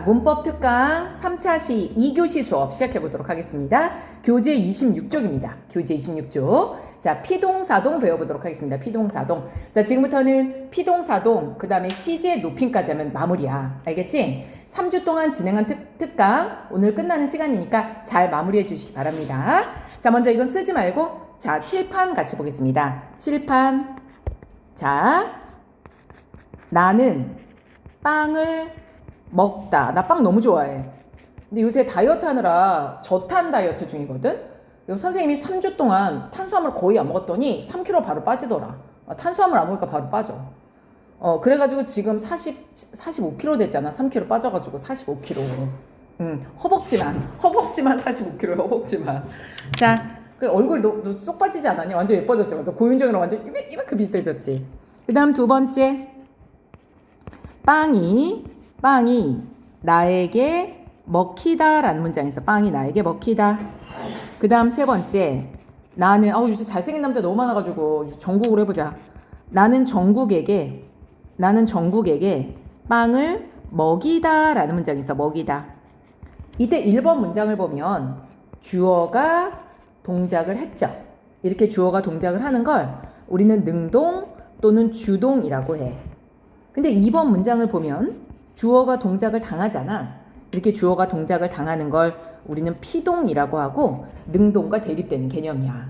문법 특강 3차 시 2교시 수업 시작해 보도록 하겠습니다. 교재 26쪽입니다. 교재 26쪽. 자, 피동사동 배워보도록 하겠습니다. 피동사동. 자, 지금부터는 피동사동, 그 다음에 시제 높임까지 하면 마무리야. 알겠지? 3주 동안 진행한 특강, 오늘 끝나는 시간이니까 잘 마무리해 주시기 바랍니다. 자, 먼저 이건 쓰지 말고, 자, 칠판 같이 보겠습니다. 칠판. 자, 나는 빵을 먹다. 나 빵 너무 좋아해. 근데 요새 다이어트 하느라 저탄 다이어트 중이거든? 선생님이 3주 동안 탄수화물 거의 안 먹었더니 3kg 바로 빠지더라. 탄수화물 안 먹으니까 바로 빠져. 그래가지고 지금 45kg 됐잖아. 3kg 빠져가지고 45kg. 허벅지만 45kg, 허벅지만. 자, 그 얼굴 너 쏙 빠지지 않았냐? 완전 예뻐졌지? 너 고윤정이랑 완전 이만큼 비슷해졌지? 그 다음 두 번째. 빵이 나에게 먹히다 라는 문장이 있어. 빵이 나에게 먹히다. 그 다음 세 번째. 나는 요새 잘생긴 남자 너무 많아가지고 전국으로 해보자. 나는 전국에게 빵을 먹이다 라는 문장이 있어. 먹이다. 이때 1번 문장을 보면 주어가 동작을 했죠. 이렇게 주어가 동작을 하는 걸 우리는 능동 또는 주동이라고 해. 근데 2번 문장을 보면 주어가 동작을 당하잖아. 이렇게 주어가 동작을 당하는 걸 우리는 피동이라고 하고 능동과 대립되는 개념이야.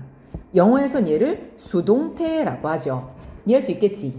영어에선 얘를 수동태라고 하죠. 이해할 수 있겠지?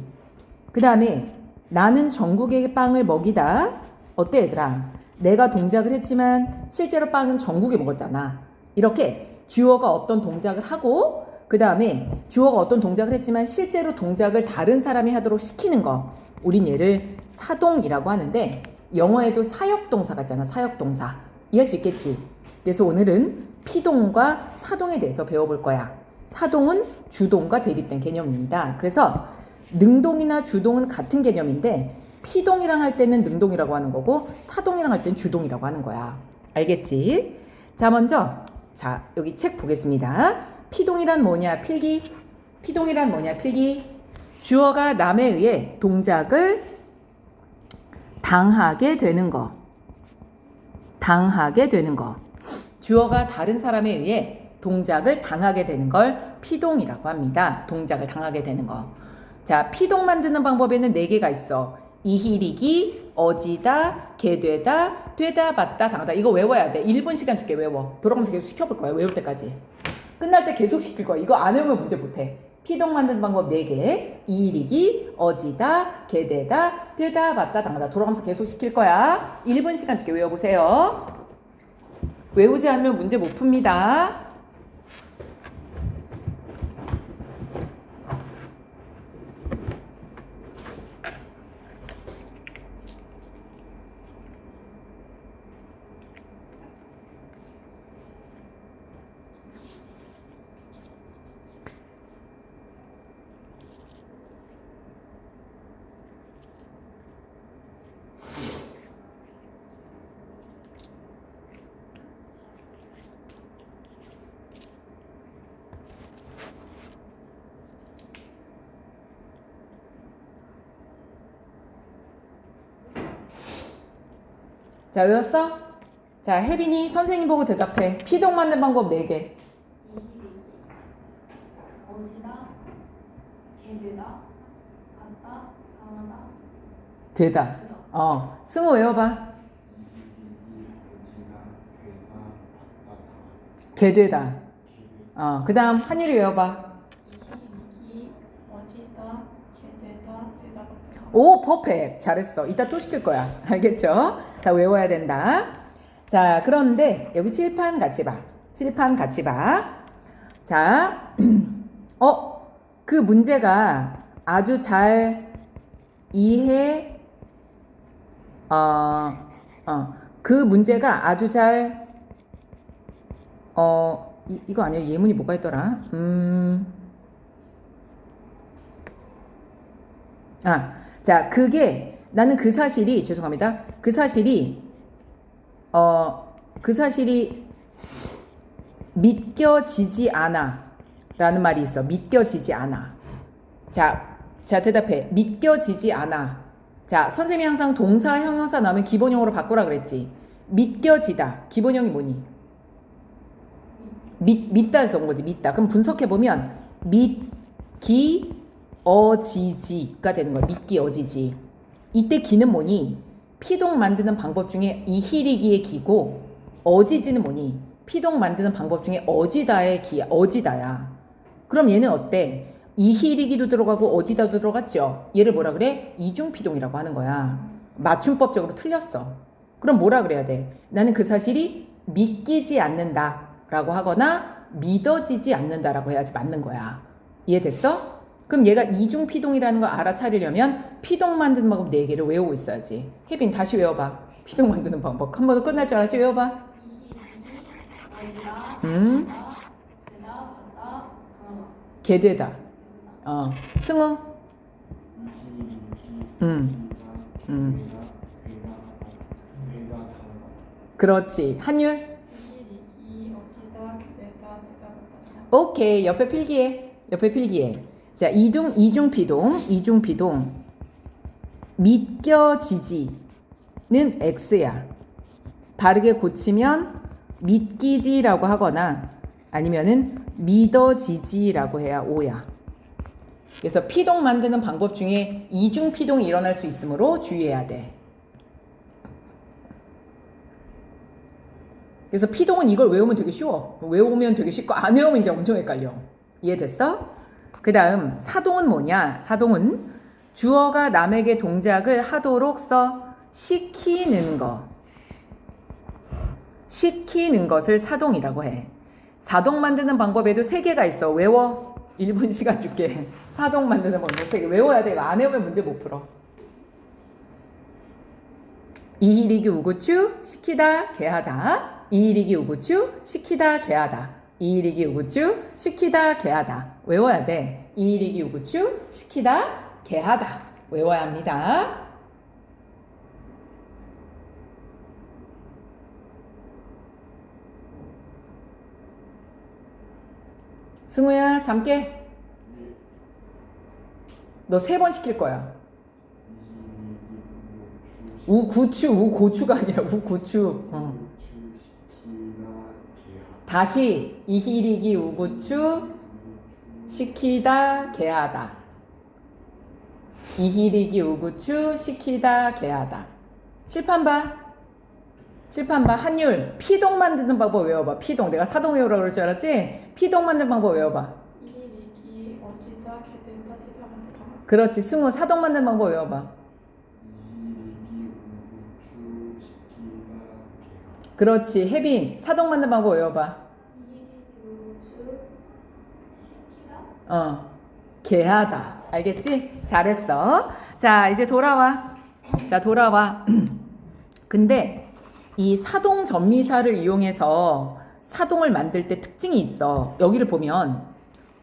그 다음에 나는 전국에게 빵을 먹이다. 어때 얘들아? 내가 동작을 했지만 실제로 빵은 전국에 먹었잖아. 이렇게 주어가 어떤 동작을 하고 그 다음에 주어가 어떤 동작을 했지만 실제로 동작을 다른 사람이 하도록 시키는 거. 우린 얘를 사동이라고 하는데 영어에도 사역동사가 있잖아. 사역동사. 이해할 수 있겠지? 그래서 오늘은 피동과 사동에 대해서 배워볼 거야. 사동은 주동과 대립된 개념입니다. 그래서 능동이나 주동은 같은 개념인데 피동이랑 할 때는 능동이라고 하는 거고 사동이랑 할 때는 주동이라고 하는 거야. 알겠지? 자, 먼저 여기 책 보겠습니다. 피동이란 뭐냐? 필기. 피동이란 뭐냐? 필기. 주어가 남에 의해 동작을 당하게 되는 거. 당하게 되는 거. 주어가 다른 사람에 의해 동작을 당하게 되는 걸 피동이라고 합니다. 동작을 당하게 되는 거. 자, 피동 만드는 방법에는 4개가 있어. 이히리기, 어지다, 개되다, 되다, 받다, 당하다. 이거 외워야 돼. 1분 시간 줄게. 외워. 돌아가면서 계속 시켜볼 거야. 외울 때까지. 끝날 때 계속 시킬 거야. 이거 안 외우면 문제 못해. 피동 만드는 방법 4개. 이히리기, 어지다, 개되다, 되다, 받다, 당하다. 돌아가면서 계속 시킬 거야. 1분 시간 줄게. 외워보세요. 외우지 않으면 문제 못 풉니다. 자, 외웠어? 자, 혜빈이 선생님 보고 대답해. 피동 만드는 방법 4개. 이히리기, 어지다, 개되다, 받다, 당하다. 되다. 승우 외워봐. 개되다. 그 다음 한율이 외워봐. 이히리기, 어지다, 개되다, 되다, 받다. 오, 퍼펙트. 잘했어. 이따 또 시킬 거야. 알겠죠? 다 외워야 된다. 자, 그런데 여기 칠판 같이 봐. 칠판 같이 봐. 자, 그 문제가 아주 잘 이해, 그 문제가 아주 잘, 이거 아니야? 예문이 뭐가 있더라? 자, 나는 그 사실이, 죄송합니다. 그 사실이 믿겨지지 않아. 라는 말이 있어. 믿겨지지 않아. 자, 대답해. 믿겨지지 않아. 자, 선생님이 항상 동사, 형용사 나오면 기본형으로 바꾸라 그랬지. 믿겨지다. 기본형이 뭐니? 믿다 써온 거지. 믿다. 그럼 분석해보면 믿기어지지가 되는 거야. 믿기어지지. 이때 기는 뭐니? 피동 만드는 방법 중에 이히리기의 기고, 어지지는 뭐니? 피동 만드는 방법 중에 어지다의 기야. 어지다야. 그럼 얘는 어때? 이히리기도 들어가고 어지다도 들어갔죠. 얘를 뭐라 그래? 이중피동이라고 하는 거야. 맞춤법적으로 틀렸어. 그럼 뭐라 그래야 돼? 나는 그 사실이 믿기지 않는다 라고 하거나 믿어지지 않는다라고 해야지 맞는 거야. 이해됐어? 그럼 얘가 이중피동이라는 걸 알아차리려면 피동 만드는 방법 4개를 외우고 있어야지. 혜빈 다시 외워봐. 피동 만드는 방법. 한 번 더 끝날 줄 알았지? 외워봐. 어지다, 음. 되다, 받다, 당하다. 개되다. 승우. 그렇지. 한율. 이히리기, 어지다, 개되다, 되다, 받다. 오케이. 옆에 필기해. 옆에 필기해. 자, 이중피동. 믿겨지지는 X야. 바르게 고치면 믿기지라고 하거나 아니면은 믿어지지라고 해야 O야. 그래서 피동 만드는 방법 중에 이중피동이 일어날 수 있으므로 주의해야 돼. 그래서 피동은 이걸 외우면 되게 쉬워. 외우면 되게 쉽고 안 외우면 이제 엄청 헷갈려. 이해됐어? 그 다음 사동은 뭐냐? 사동은 주어가 남에게 동작을 하도록 시키는 거. 시키는 것을 사동이라고 해. 사동 만드는 방법에도 3개가 있어. 외워. 1분 시간 줄게. 사동 만드는 방법 3개. 외워야 돼. 이거 안 외우면 문제 못 풀어. 이히리기 우구추 시키다 개하다. 이히리기 우구추 시키다 개하다. 이히리기 우구추 시키다 개하다. 외워야 돼. 이히리기 우구추 시키다 개하다. 외워야 합니다. 승우야 잠 깨. 너 3번 시킬 거야. 우고추가 아니라 우고추. 다시 이히리기 우고추 시키다 개하다. 이히리기 우구추 시키다 개하다. 칠판 봐. 한율 피동 만드는 방법 외워봐. 피동. 내가 사동 외우라고 그럴 줄 알았지? 피동 만드는 방법 외워봐. 이히리기, 어지다, 개되다, 되다, 받다. 그렇지. 승우 사동 만드는 방법 외워봐. 그렇지. 혜빈 사동 만드는 방법 외워봐. 이히리기, 시키다. 개하다. 알겠지? 잘했어. 자, 이제 돌아와. 근데 이 사동 전미사를 이용해서 사동을 만들 때 특징이 있어. 여기를 보면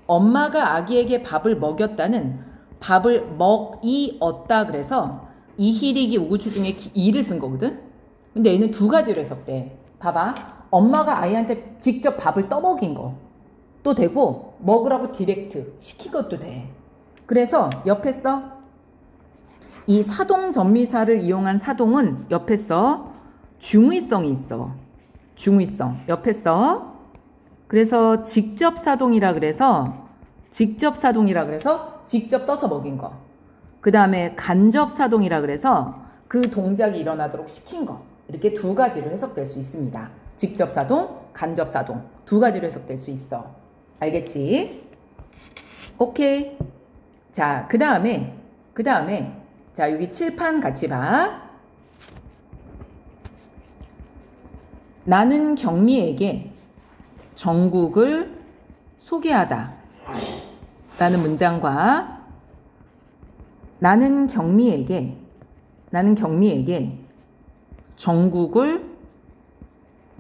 엄마가 아기에게 밥을 먹였다는 밥을 먹이었다 그래서 이히리기 우구추 중에 이를 쓴 거거든. 근데 얘는 2가지로 해석돼. 봐봐. 엄마가 아이한테 직접 밥을 떠먹인 것도 되고 먹으라고 디렉트 시킨 것도 돼. 그래서 옆에 이 사동 전미사를 이용한 사동은 옆에 중의성이 있어. 중의성. 옆에 그래서 직접 사동이라 그래서 직접 떠서 먹인 거. 그 다음에 간접 사동이라 그래서 그 동작이 일어나도록 시킨 거. 이렇게 2가지로 해석될 수 있습니다. 직접 사동, 간접 사동 2가지로 해석될 수 있어. 알겠지? 오케이. 자, 그 다음에 자, 여기 칠판 같이 봐. 나는 경미에게 전국을 소개하다 라는 문장과 나는 경미에게 전국을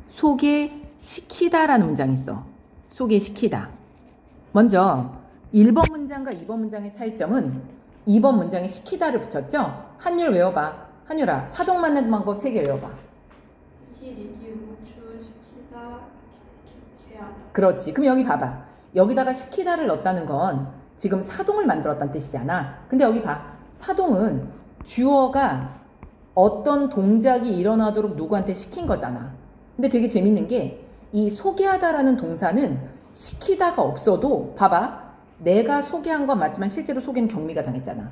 소개시키다 라는 문장이 있어. 소개시키다. 먼저 1번 문장과 2번 문장의 차이점은 2번 문장에 시키다를 붙였죠? 한율 외워봐. 한율아, 사동 만드는 방법 3개 외워봐. 이히리기, 우구추, 시키다, 개하다. 그렇지. 그럼 여기 봐봐. 여기다가 시키다를 넣었다는 건 지금 사동을 만들었다는 뜻이잖아. 근데 여기 봐. 사동은 주어가 어떤 동작이 일어나도록 누구한테 시킨 거잖아. 근데 되게 재밌는 게 이 소개하다라는 동사는 시키다가 없어도 봐봐. 내가 소개한 건 맞지만 실제로 소개는 경미가 당했잖아.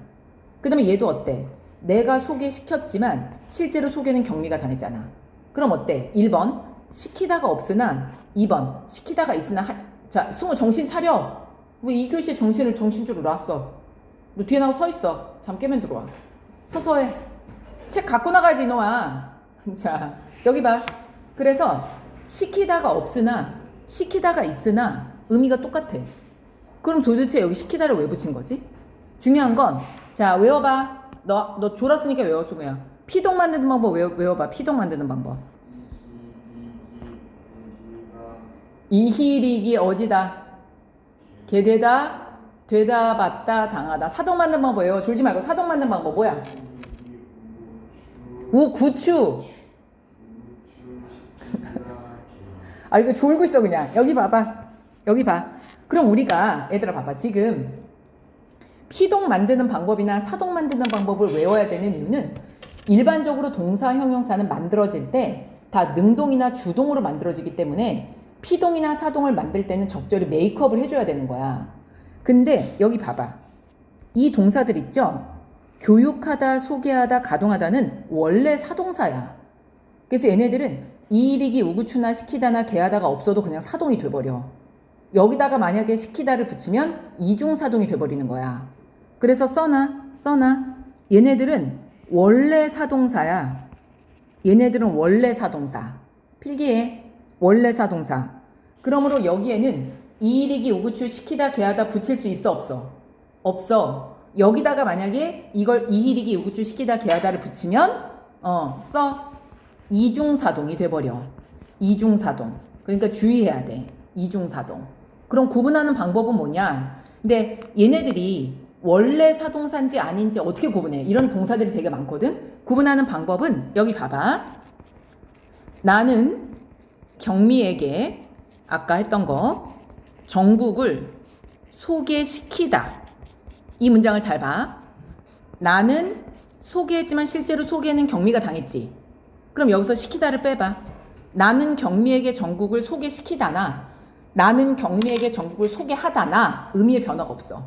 그 다음에 얘도 어때? 내가 소개시켰지만 실제로 소개는 경미가 당했잖아. 그럼 어때? 1번 시키다가 없으나 2번 시키다가 있으나 자, 승우 정신 차려. 왜 2교시에 정신줄을 놨어? 너 뒤에 나와 서 있어. 잠 깨면 들어와. 서서 해. 책 갖고 나가야지 이놈아. 자, 여기 봐. 그래서 시키다가 없으나 시키다가 있으나 의미가 똑같아. 그럼 도대체 여기 시키다를 왜 붙인 거지? 중요한 건 자, 외워봐. 너 졸았으니까 외워, 수구야. 피동 만드는 방법 외워봐. 피동 만드는 방법. 이희리기 어지다. 개되다. 되다 받다 당하다. 사동 만드는 방법 외워. 졸지 말고 사동 만드는 방법 뭐야? 우구추. 아, 이거 졸고 있어 그냥. 여기 봐봐. 여기 봐. 그럼 우리가 얘들아 봐봐. 지금 피동 만드는 방법이나 사동 만드는 방법을 외워야 되는 이유는 일반적으로 동사 형용사는 만들어질 때 다 능동이나 주동으로 만들어지기 때문에 피동이나 사동을 만들 때는 적절히 메이크업을 해줘야 되는 거야. 근데 여기 봐봐. 이 동사들 있죠? 교육하다, 소개하다, 가동하다는 원래 사동사야. 그래서 얘네들은 이일이기, 우구추나 시키다나 개하다가 없어도 그냥 사동이 돼버려. 여기다가 만약에 시키다를 붙이면 이중사동이 돼버리는 거야. 그래서 써나 얘네들은 원래 사동사야. 얘네들은 원래 사동사. 필기해. 원래 사동사. 그러므로 여기에는 이일이기, 우구추, 시키다, 개하다 붙일 수 있어 없어? 없어. 여기다가 만약에 이걸 이일이기, 우구추, 시키다, 개하다를 붙이면 써. 이중사동이 돼버려. 이중사동. 그러니까 주의해야 돼. 이중사동. 그럼 구분하는 방법은 뭐냐? 근데 얘네들이 원래 사동사인지 아닌지 어떻게 구분해? 이런 동사들이 되게 많거든? 구분하는 방법은 여기 봐봐. 나는 경미에게 아까 했던 거 정국을 소개시키다. 이 문장을 잘 봐. 나는 소개했지만 실제로 소개는 경미가 당했지. 그럼 여기서 시키다를 빼봐. 나는 경미에게 정국을 소개시키다나 나는 경미에게 정국을 소개하다나 의미의 변화가 없어.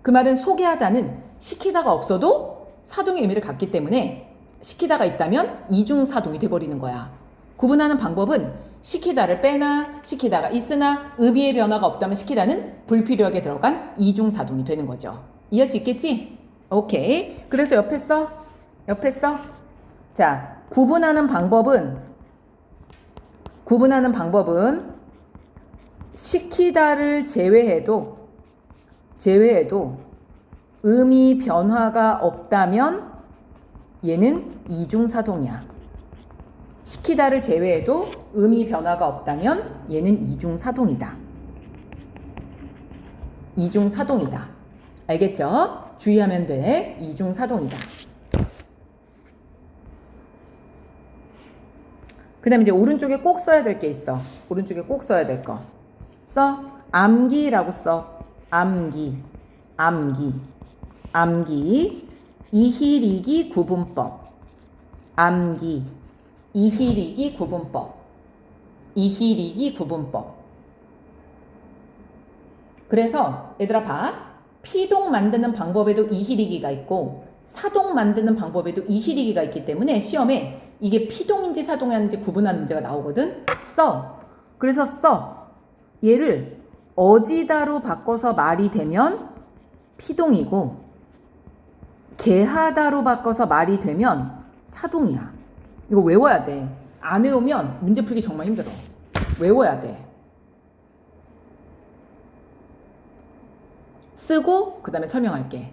그 말은 소개하다는 시키다가 없어도 사동의 의미를 갖기 때문에 시키다가 있다면 이중사동이 돼버리는 거야. 구분하는 방법은 시키다를 빼나 시키다가 있으나 의미의 변화가 없다면 시키다는 불필요하게 들어간 이중사동이 되는 거죠. 이해할 수 있겠지? 오케이. 그래서 옆에 써. 자, 구분하는 방법은 시키다를 제외해도 의미 변화가 없다면 얘는 이중사동이야. 시키다를 제외해도 의미 변화가 없다면 얘는 이중사동이다. 알겠죠? 주의하면 돼. 이중사동이다. 그 다음에 이제 오른쪽에 꼭 써야 될 게 있어. 오른쪽에 꼭 써야 될 거. 암기라고 써. 암기. 이희리기 구분법. 암기. 이희리기 구분법. 그래서 얘들아 봐. 피동 만드는 방법에도 이희리기가 있고 사동 만드는 방법에도 이희리기가 있기 때문에 시험에 이게 피동인지 사동인지 구분하는 문제가 나오거든. 그래서 얘를 어지다로 바꿔서 말이 되면 피동이고 개하다로 바꿔서 말이 되면 사동이야. 이거 외워야 돼. 안 외우면 문제 풀기 정말 힘들어. 외워야 돼. 쓰고 그 다음에 설명할게.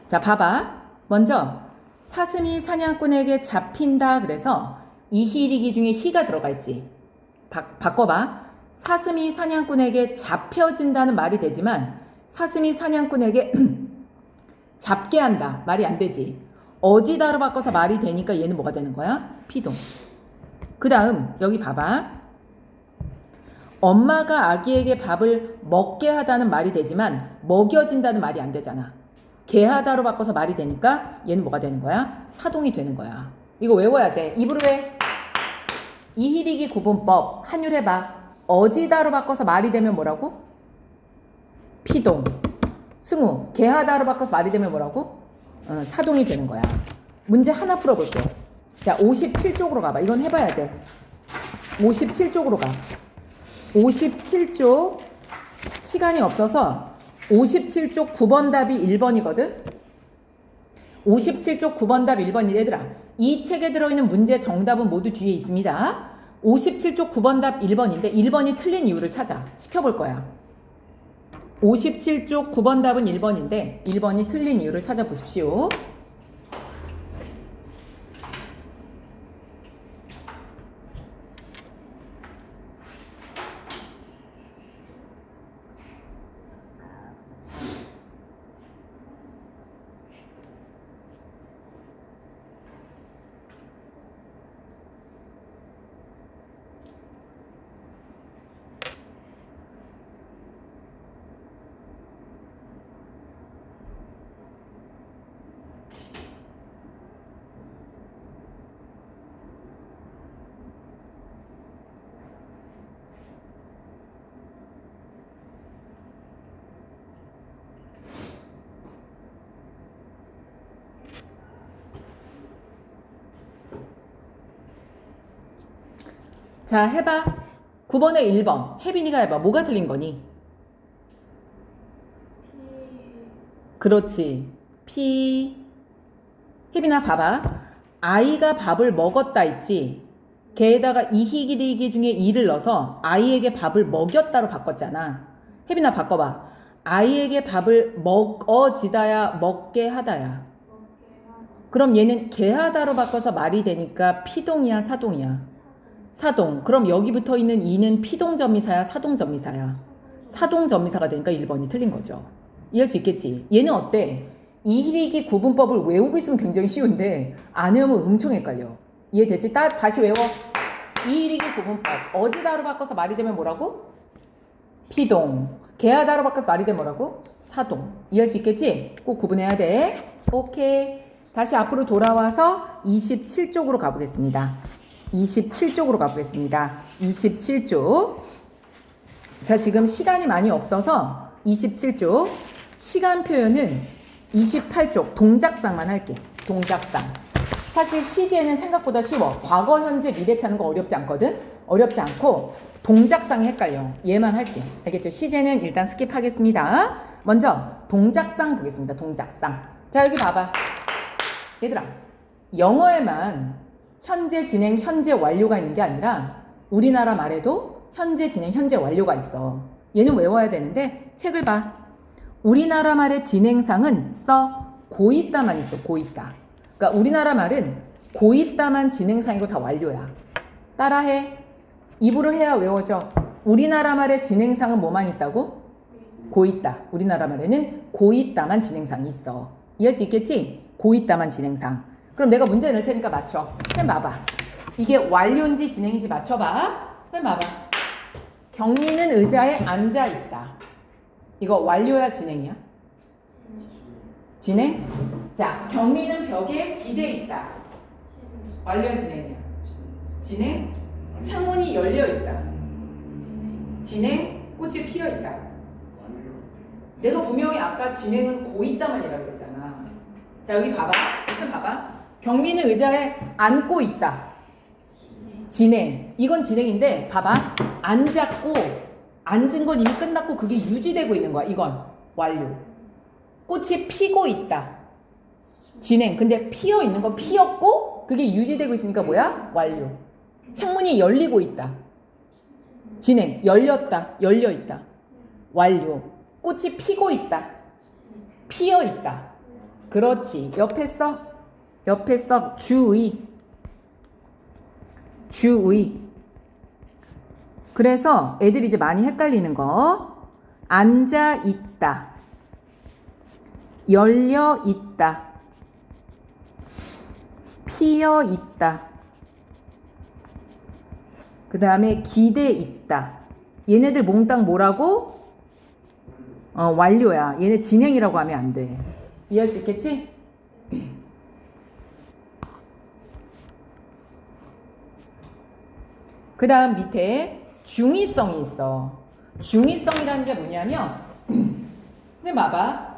자, 봐봐. 먼저 사슴이 사냥꾼에게 잡힌다. 그래서 이희리기 중에 희가 들어가 있지. 바꿔봐. 사슴이 사냥꾼에게 잡혀진다는 말이 되지만 사슴이 사냥꾼에게 잡게 한다. 말이 안 되지. 어지다로 바꿔서 말이 되니까 얘는 뭐가 되는 거야? 피동. 그 다음 여기 봐봐. 엄마가 아기에게 밥을 먹게 하다는 말이 되지만 먹여진다는 말이 안 되잖아. 개하다로 바꿔서 말이 되니까 얘는 뭐가 되는 거야? 사동이 되는 거야. 이거 외워야 돼. 입으로 해. 이희리기 구분법 한율해봐. 어지다로 바꿔서 말이 되면 뭐라고? 피동. 승우, 개하다로 바꿔서 말이 되면 뭐라고? 사동이 되는 거야. 문제 하나 풀어볼게요. 자, 57쪽으로 가봐. 이건 해봐야 돼. 57쪽으로 가. 57쪽 시간이 없어서 57쪽 9번 답이 1번이거든. 57쪽 9번 답 1번이 얘들아. 이 책에 들어있는 문제 정답은 모두 뒤에 있습니다. 57쪽 9번 답 1번인데 1번이 틀린 이유를 찾아. 시켜볼 거야. 57쪽 9번 답은 1번인데 1번이 틀린 이유를 찾아보십시오. 자, 해봐. 9번에 1번. 혜빈이가 해봐. 뭐가 틀린 거니? 그렇지. 혜빈아 봐봐. 아이가 밥을 먹었다 있지. 걔에다가 이희기리기 중에 이를 넣어서 아이에게 밥을 먹였다로 바꿨잖아. 혜빈아 바꿔봐. 아이에게 밥을 먹어지다야 먹게 하다야. 그럼 얘는 개하다로 바꿔서 말이 되니까 피동이야 사동이야? 사동. 그럼 여기 붙어 있는 이는 피동전미사야 사동전미사야? 사동전미사가 되니까 1번이 틀린 거죠. 이해할 수 있겠지? 얘는 어때? 이희리기 구분법을 외우고 있으면 굉장히 쉬운데 안 외우면 엄청 헷갈려. 이해됐지? 다시 외워. 이희리기 구분법. 어지다로 바꿔서 말이 되면 뭐라고? 피동. 개하다로 바꿔서 말이 되면 뭐라고? 사동. 이해할 수 있겠지? 꼭 구분해야 돼. 오케이. 다시 앞으로 돌아와서 27쪽으로 가보겠습니다. 27쪽으로 가보겠습니다. 27쪽. 자, 지금 시간이 많이 없어서 27쪽. 시간 표현은 28쪽 동작상만 할게. 동작상. 사실 시제는 생각보다 쉬워. 과거, 현재, 미래 찾는 거 어렵지 않거든? 어렵지 않고 동작상이 헷갈려. 얘만 할게. 알겠죠? 시제는 일단 스킵하겠습니다. 먼저 동작상 보겠습니다. 동작상. 자, 여기 봐봐. 얘들아, 영어에만 현재 진행, 현재 완료가 있는 게 아니라 우리나라 말에도 현재 진행, 현재 완료가 있어. 얘는 외워야 되는데 책을 봐. 우리나라 말의 진행상은 고있다만 있어. 고있다. 그러니까 우리나라 말은 고있다만 진행상이고 다 완료야. 따라해. 입으로 해야 외워져. 우리나라 말의 진행상은 뭐만 있다고? 고있다. 우리나라 말에는 고있다만 진행상이 있어. 이해할 수 있겠지? 고있다만 진행상. 그럼 내가 문제 낼 테니까 맞춰. 쌤 봐봐. 이게 완료인지 진행인지 맞춰봐. 쌤 봐봐. 경미는 의자에 앉아있다. 이거 완료야 진행이야? 진행? 자, 경미는 벽에 기대있다. 완료야 진행이야? 진행? 창문이 열려있다. 진행? 꽃이 피어있다. 내가 분명히 아까 진행은 고있다만이라고 그랬잖아. 자, 여기 봐봐. 일단 봐봐. 경미는 의자에 앉고 있다. 진행. 이건 진행인데 봐봐. 앉았고 앉은 건 이미 끝났고 그게 유지되고 있는 거야. 이건 완료. 꽃이 피고 있다. 진행. 근데 피어 있는 건 피었고 그게 유지되고 있으니까 뭐야? 완료. 창문이 열리고 있다. 진행. 열렸다. 열려 있다. 완료. 꽃이 피고 있다. 피어 있다. 그렇지. 옆에 써. 옆에 써. 주의. 주의. 그래서 애들이 이제 많이 헷갈리는 거. 앉아 있다. 열려 있다. 피어 있다. 그 다음에 기대 있다. 얘네들 몽땅 뭐라고? 완료야. 얘네 진행이라고 하면 안 돼. 이해할 수 있겠지? 그 다음 밑에 중의성이 있어. 중의성이라는 게 뭐냐면, 근데 봐봐.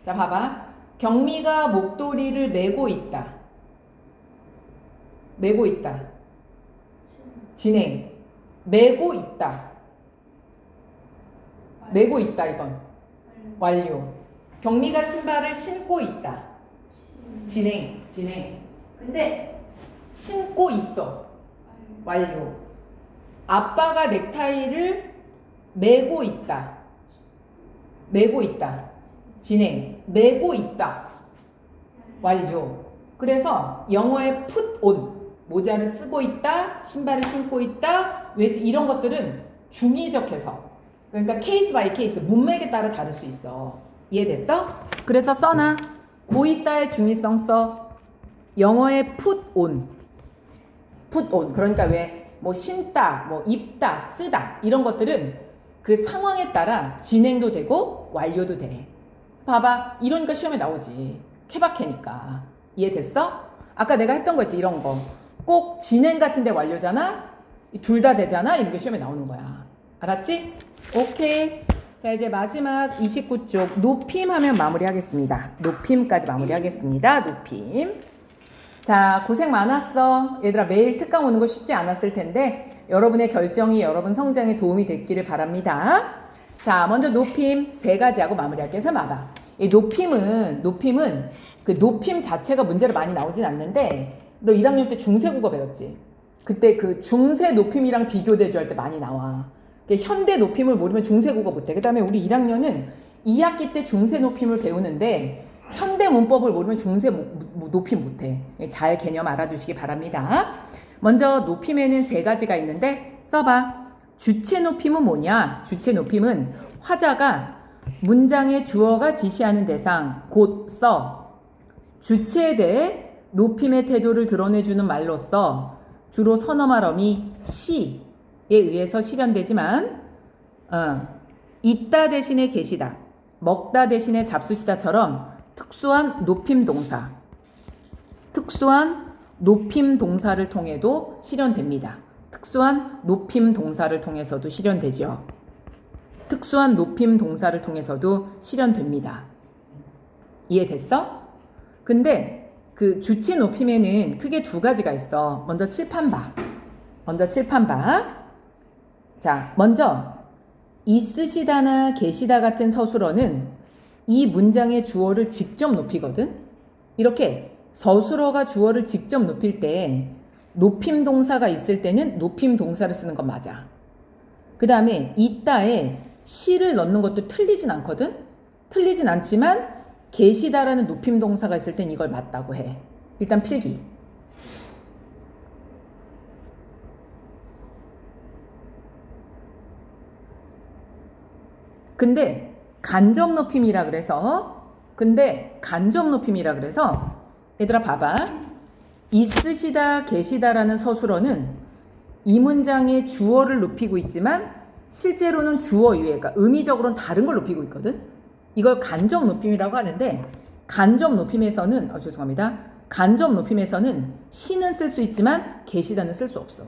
자, 봐봐. 경미가 목도리를 메고 있다. 메고 있다. 진행. 메고 있다. 메고 있다, 이건. 완료. 경미가 신발을 신고 있다. 진행. 근데 신고 있어. 완료. 아빠가 넥타이를 메고 있다. 메고 있다. 진행. 메고 있다. 완료. 그래서 영어의 put on. 모자를 쓰고 있다. 신발을 신고 있다. 왜 이런 것들은 중의적 해석. 그러니까 케이스 바이 케이스. 문맥에 따라 다를 수 있어. 이해됐어? 그래서 써놔. 고 있다의 중의성 써. 영어의 put on. put on. 그러니까 왜 뭐 신다, 뭐 입다, 쓰다 이런 것들은 그 상황에 따라 진행도 되고 완료도 돼. 봐봐. 이러니까 시험에 나오지. 케바케니까. 이해됐어? 아까 내가 했던 거 있지. 이런 거. 꼭 진행 같은데 완료잖아? 둘 다 되잖아? 이런 게 시험에 나오는 거야. 알았지? 오케이. 자, 이제 마지막 29쪽 높임 하면 마무리하겠습니다. 높임까지 마무리하겠습니다. 높임. 자, 고생 많았어. 얘들아, 매일 특강 오는 거 쉽지 않았을 텐데 여러분의 결정이 여러분 성장에 도움이 됐기를 바랍니다. 자, 먼저 높임 3가지 하고 마무리할게요. 그래서 봐봐. 이 높임은 그 높임 자체가 문제로 많이 나오진 않는데 너 1학년 때 중세국어 배웠지? 그때 그 중세 높임이랑 비교대조할 때 많이 나와. 현대 높임을 모르면 중세국어 못해. 그 다음에 우리 1학년은 2학기 때 중세 높임을 배우는데 현대 문법을 모르면 중세 높임 못해. 잘 개념 알아두시기 바랍니다. 먼저 높임에는 3가지가 있는데 써봐. 주체 높임은 뭐냐? 주체 높임은 화자가 문장의 주어가 지시하는 대상 곧 써. 주체에 대해 높임의 태도를 드러내주는 말로써 주로 선어말 어미 시에 의해서 실현되지만 있다 대신에 계시다, 먹다 대신에 잡수시다처럼 특수한 높임 동사를 통해도 실현됩니다. 특수한 높임 동사를 통해서도 실현되죠. 특수한 높임 동사를 통해서도 실현됩니다. 이해됐어? 근데 그 주체 높임에는 크게 2가지가 있어. 먼저 칠판 봐. 자, 먼저 있으시다나 계시다 같은 서술어는 이 문장의 주어를 직접 높이거든. 이렇게 서술어가 주어를 직접 높일 때 높임 동사가 있을 때는 높임 동사를 쓰는 건 맞아. 그 다음에 있다에 시를 넣는 것도 틀리진 않거든. 틀리진 않지만 계시다라는 높임 동사가 있을 땐 이걸 맞다고 해. 일단 필기. 근데 간접 높임이라 그래서 얘들아 봐봐. 있으시다 계시다라는 서술어는 이 문장의 주어를 높이고 있지만 실제로는 주어 이외, 그러니까 의미적으로는 다른 걸 높이고 있거든. 이걸 간접 높임이라고 하는데 간접 높임에서는 시는 쓸 수 있지만 계시다는 쓸 수 없어.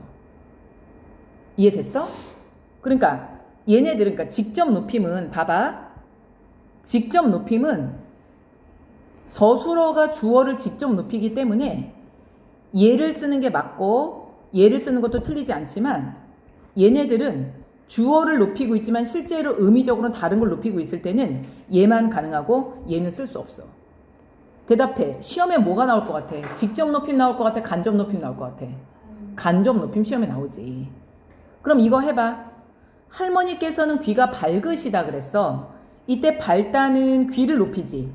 이해됐어? 그러니까 얘네들은 그러니까 직접 높임은 봐봐. 직접 높임은 서술어가 주어를 직접 높이기 때문에 얘를 쓰는 게 맞고 얘를 쓰는 것도 틀리지 않지만 얘네들은 주어를 높이고 있지만 실제로 의미적으로는 다른 걸 높이고 있을 때는 얘만 가능하고 얘는 쓸 수 없어. 대답해. 시험에 뭐가 나올 것 같아? 직접 높임 나올 것 같아? 간접 높임 나올 것 같아? 간접 높임 시험에 나오지. 그럼 이거 해봐. 할머니께서는 귀가 밝으시다 그랬어. 이때 밝다는 귀를 높이지.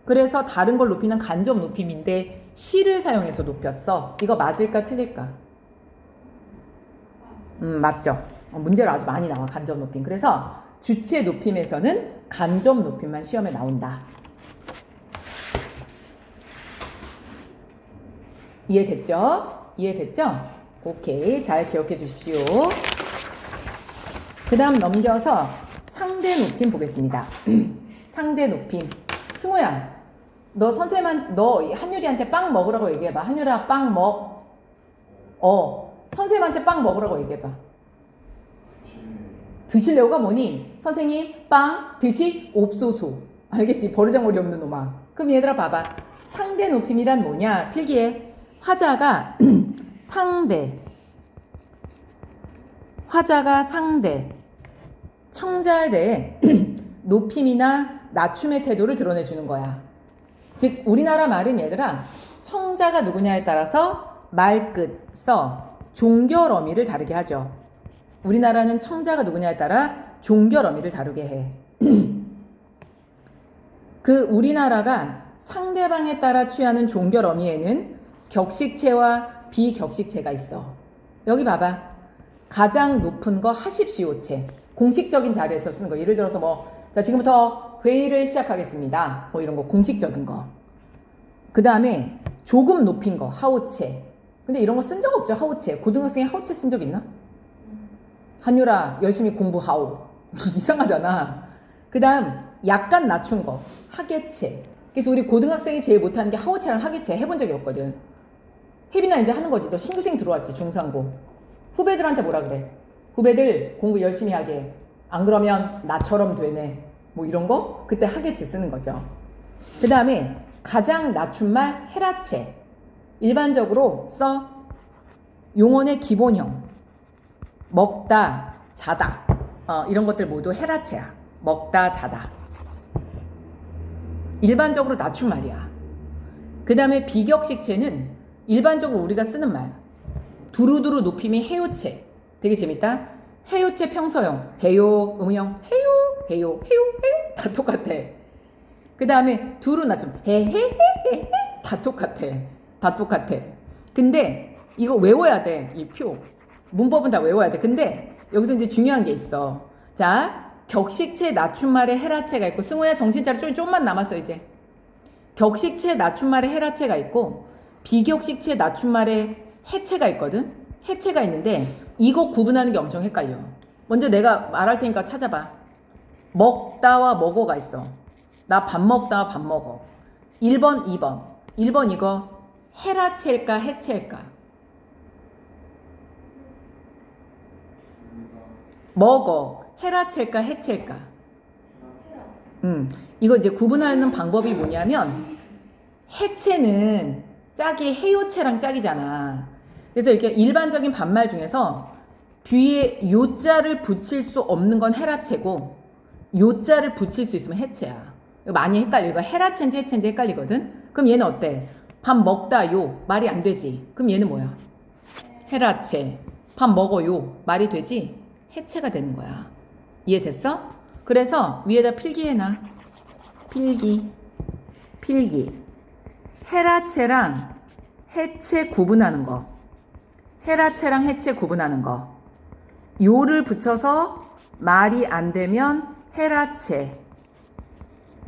그래서 다른 걸 높이는 간접 높임인데 시를 사용해서 높였어. 이거 맞을까 틀릴까? 맞죠. 문제로 아주 많이 나와. 간접 높임. 그래서 주체 높임에서는 간접 높임만 시험에 나온다. 이해됐죠? 오케이. 잘 기억해 두십시오. 그 다음 넘겨서 상대 높임 보겠습니다. 상대 높임. 승우야, 너 한유리한테 빵 먹으라고 얘기해봐. 한유라 빵 먹. 선생님한테 빵 먹으라고 얘기해봐. 드실래요가 뭐니? 선생님 빵 드시옵소서. 알겠지? 버르장머리 없는 놈아. 그럼 얘들아 봐봐. 상대 높임이란 뭐냐? 필기에 화자가 상대, 청자에 대해 높임이나 낮춤의 태도를 드러내주는 거야. 즉 우리나라 말은 얘들아 청자가 누구냐에 따라서 말끝, 종결 어미를 다르게 하죠. 우리나라는 청자가 누구냐에 따라 종결 어미를 다르게 해. 그 우리나라가 상대방에 따라 취하는 종결 어미에는 격식체와 비격식체가 있어. 여기 봐봐. 가장 높은 거 하십시오체. 공식적인 자리에서 쓰는 거. 예를 들어서 자, 지금부터 회의를 시작하겠습니다. 이런 거 공식적인 거. 그 다음에 조금 높인 거 하오체. 근데 이런 거 쓴 적 없죠. 하오체. 고등학생이 하오체 쓴 적 있나? 한유라 열심히 공부하오. 이상하잖아. 그 다음 약간 낮춘 거 하계체. 그래서 우리 고등학생이 제일 못하는 게 하오체랑 하계체. 해본 적이 없거든. 혜빈아 이제 하는 거지. 너 신규생 들어왔지. 중상고. 후배들한테 뭐라 그래? 후배들 공부 열심히 하게. 안 그러면 나처럼 되네. 이런 거? 그때 하계체 쓰는 거죠. 그 다음에 가장 낮춘 말 헤라체. 일반적으로 써. 용언의 기본형. 먹다, 자다. 이런 것들 모두 헤라체야. 먹다, 자다. 일반적으로 낮춘 말이야. 그 다음에 비격식체는 일반적으로 우리가 쓰는 말. 두루두루 높임이 해요체. 되게 재밌다. 해요체 평서형. 해요, 음형. 해요. 다 똑같아. 그 다음에 두루 낮춤. 헤헤헤헤. 다 똑같아. 근데 이거 외워야 돼. 이 표. 문법은 다 외워야 돼. 근데 여기서 이제 중요한 게 있어. 자, 격식체 낮춤말에 헤라체가 있고, 승우야 정신 차려. 좀만 남았어 이제. 격식체 낮춤말에 헤라체가 있고 비격식체 낮춤말에 해체가 있거든. 해체가 있는데 이거 구분하는 게 엄청 헷갈려. 먼저 내가 말할 테니까 찾아봐. 먹다와 먹어가 있어. 나 밥 먹다와 밥 먹어. 1번, 2번. 1번 이거 헤라체일까 해체일까? 먹어. 헤라체일까 해체일까? 이거 이제 구분하는 방법이 뭐냐면 해체는 짝이 해요체랑 짝이잖아. 그래서 이렇게 일반적인 반말 중에서 뒤에 요자를 붙일 수 없는 건 헤라체고 요자를 붙일 수 있으면 해체야. 이거 많이 헷갈려. 이거 헤라체인지 해체인지 헷갈리거든. 그럼 얘는 어때? 밥 먹다요. 말이 안 되지. 그럼 얘는 뭐야? 헤라체. 밥 먹어요. 말이 되지? 해체가 되는 거야. 이해됐어? 그래서 위에다 필기해놔. 필기. 헤라체랑 해체 구분하는 거. 헤라체랑 해체 구분하는 거. 요를 붙여서 말이 안 되면 헤라체.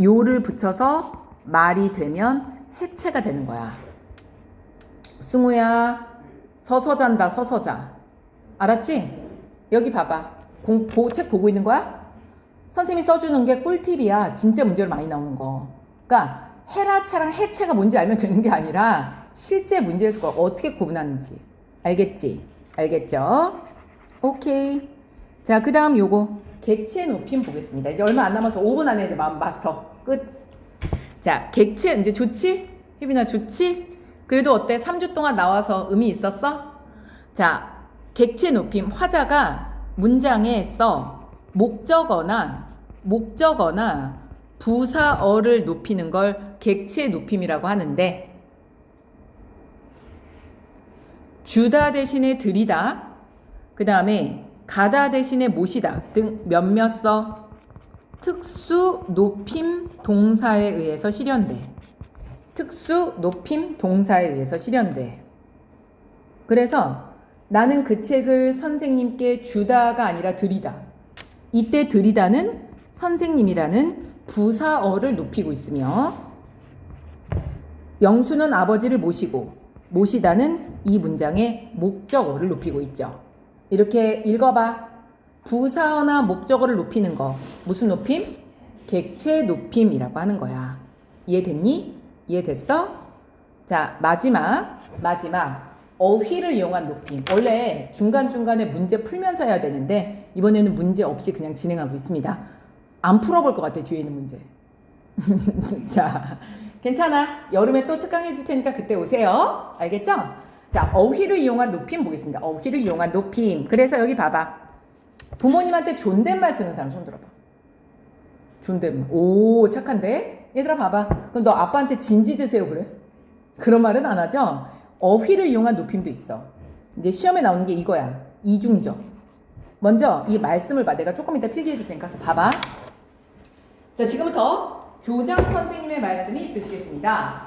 요를 붙여서 말이 되면 해체가 되는 거야. 승우야, 서서 잔다, 서서 자. 알았지? 여기 봐봐. 책 보고 있는 거야? 선생님이 써주는 게 꿀팁이야. 진짜 문제로 많이 나오는 거. 그러니까 헤라체랑 해체가 뭔지 알면 되는 게 아니라 실제 문제에서 그걸 어떻게 구분하는지. 알겠지? 알겠죠? 오케이. 자, 그 다음 요거 객체 높임 보겠습니다. 이제 얼마 안 남아서 5분 안에 이제 마스터 끝. 자, 객체 이제 좋지? 혜빈아 좋지? 그래도 어때? 3주 동안 나와서 의미 있었어? 자, 객체 높임. 화자가 문장에 써 목적어나 부사어를 높이는 걸 객체 높임이라고 하는데 주다 대신에 들이다, 그 다음에 가다 대신에 모시다 등 몇몇 써 특수 높임 동사에 의해서 실현돼. 특수 높임 동사에 의해서 실현돼. 그래서 나는 그 책을 선생님께 주다가 아니라 드리다. 이때 드리다는 선생님이라는 부사어를 높이고 있으며 영수는 아버지를 모시고 모시다는 이 문장의 목적어를 높이고 있죠. 이렇게 읽어봐. 부사어나 목적어를 높이는 거. 무슨 높임? 객체 높임이라고 하는 거야. 이해됐니? 이해됐어? 자, 마지막. 어휘를 이용한 높임. 원래 중간중간에 문제 풀면서 해야 되는데 이번에는 문제 없이 그냥 진행하고 있습니다. 안 풀어볼 것 같아, 뒤에 있는 문제. 자, 괜찮아. 여름에 또 특강 해줄 테니까 그때 오세요. 알겠죠? 자, 어휘를 이용한 높임 보겠습니다. 어휘를 이용한 높임. 그래서 여기 봐봐. 부모님한테 존댓말 쓰는 사람 손 들어봐. 존댓말. 오, 착한데? 얘들아 봐봐. 그럼 너 아빠한테 진지 드세요 그래? 그런 말은 안 하죠? 어휘를 이용한 높임도 있어. 이제 시험에 나오는 게 이거야. 이중적. 먼저 이 말씀을 봐. 내가 조금 이따 필기해 줄 테니까 봐봐. 자, 지금부터 교장 선생님의 말씀이 있으시겠습니다.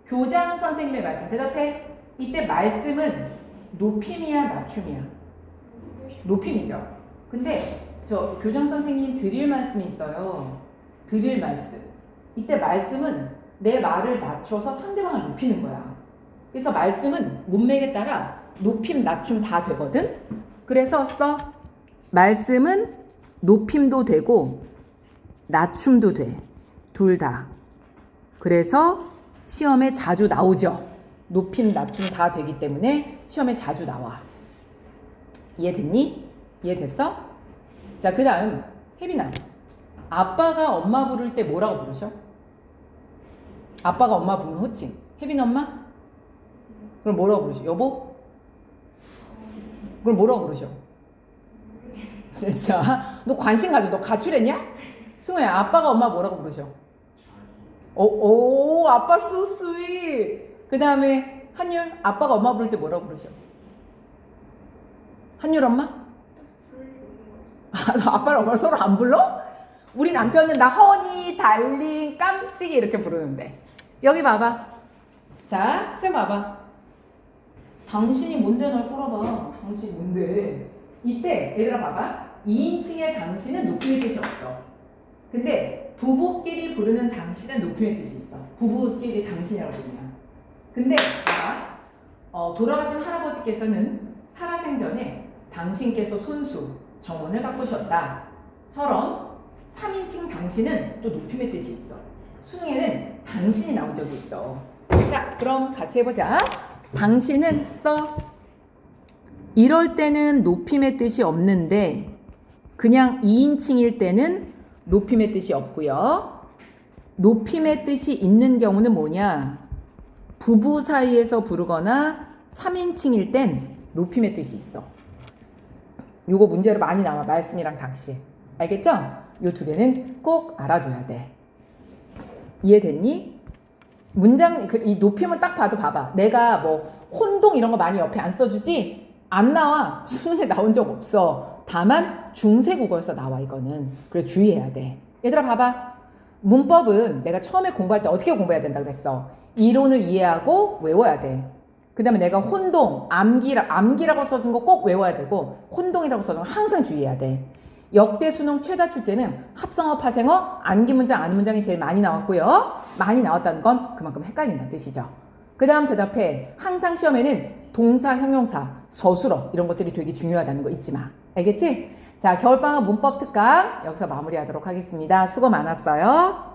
교장 선생님의 말씀 대답해. 이때 말씀은 높임이야, 낮춤이야? 높임이죠. 근데 저 교장 선생님 드릴 말씀이 있어요. 드릴 말씀. 이때 말씀은 내 말을 맞춰서 상대방을 높이는 거야. 그래서 말씀은 문맥에 따라 높임, 낮춤 다 되거든. 그래서 써. 말씀은 높임도 되고 낮춤도 돼. 둘 다. 그래서 시험에 자주 나오죠. 높임, 낮춤 다 되기 때문에 시험에 자주 나와. 이해됐니? 이해됐어? 자, 그 다음 혜빈아. 아빠가 엄마 부를 때 뭐라고 부르셔? 아빠가 엄마 부르는 호칭. 혜빈 엄마? 그럼 뭐라고 부르셔? 여보? 그럼 뭐라고 부르셔? 진짜 너 관심 가져. 너 가출했냐? 승우야, 아빠가 엄마 뭐라고 부르셔? 오, 아빠 so sweet. 그 다음에 한율, 아빠가 엄마 부를 때 뭐라고 부르셔? 한율 엄마? 아빠랑 엄마랑 서로 안 불러? 우리 남편은 나 허니, 달링, 깜찍이 이렇게 부르는데. 여기 봐봐. 자, 쌤 봐봐. 당신이 뭔데 날 꼬라봐. 당신이 뭔데. 이때 얘들아 봐봐. 2인칭의 당신은 높임의 뜻이 없어. 근데 부부끼리 부르는 당신은 높임의 뜻이 있어. 부부끼리 당신이라고 부르면. 근데 봐봐. 돌아가신 할아버지께서는 살아생전에 당신께서 손수, 정원을 바꾸셨다. 처럼 3인칭 당신은 또 높임의 뜻이 있어. 수능에는 당신이 나온 적이 있어. 자, 그럼 같이 해보자. 당신은 써. 이럴 때는 높임의 뜻이 없는데 그냥 2인칭일 때는 높임의 뜻이 없고요. 높임의 뜻이 있는 경우는 뭐냐? 부부 사이에서 부르거나 3인칭일 땐 높임의 뜻이 있어. 요거 문제로 많이 나와. 말씀이랑 당시. 알겠죠? 요 두 개는 꼭 알아둬야 돼. 이해됐니? 문장, 이 높임은 딱 봐도 봐봐. 내가 뭐 혼동 이런 거 많이 옆에 안 써주지? 안 나와. 수능에 나온 적 없어. 다만 중세국어에서 나와 이거는. 그래서 주의해야 돼. 얘들아 봐봐. 문법은 내가 처음에 공부할 때 어떻게 공부해야 된다 그랬어? 이론을 이해하고 외워야 돼. 그 다음에 내가 혼동, 암기라고 써둔 거 꼭 외워야 되고 혼동이라고 써둔 거 항상 주의해야 돼. 역대 수능 최다 출제는 합성어, 파생어, 암기 문장, 아는 문장이 제일 많이 나왔고요. 많이 나왔다는 건 그만큼 헷갈린다는 뜻이죠. 그 다음 대답해. 항상 시험에는 동사, 형용사, 서술어 이런 것들이 되게 중요하다는 거 잊지 마. 알겠지? 자, 겨울방학 문법 특강 여기서 마무리하도록 하겠습니다. 수고 많았어요.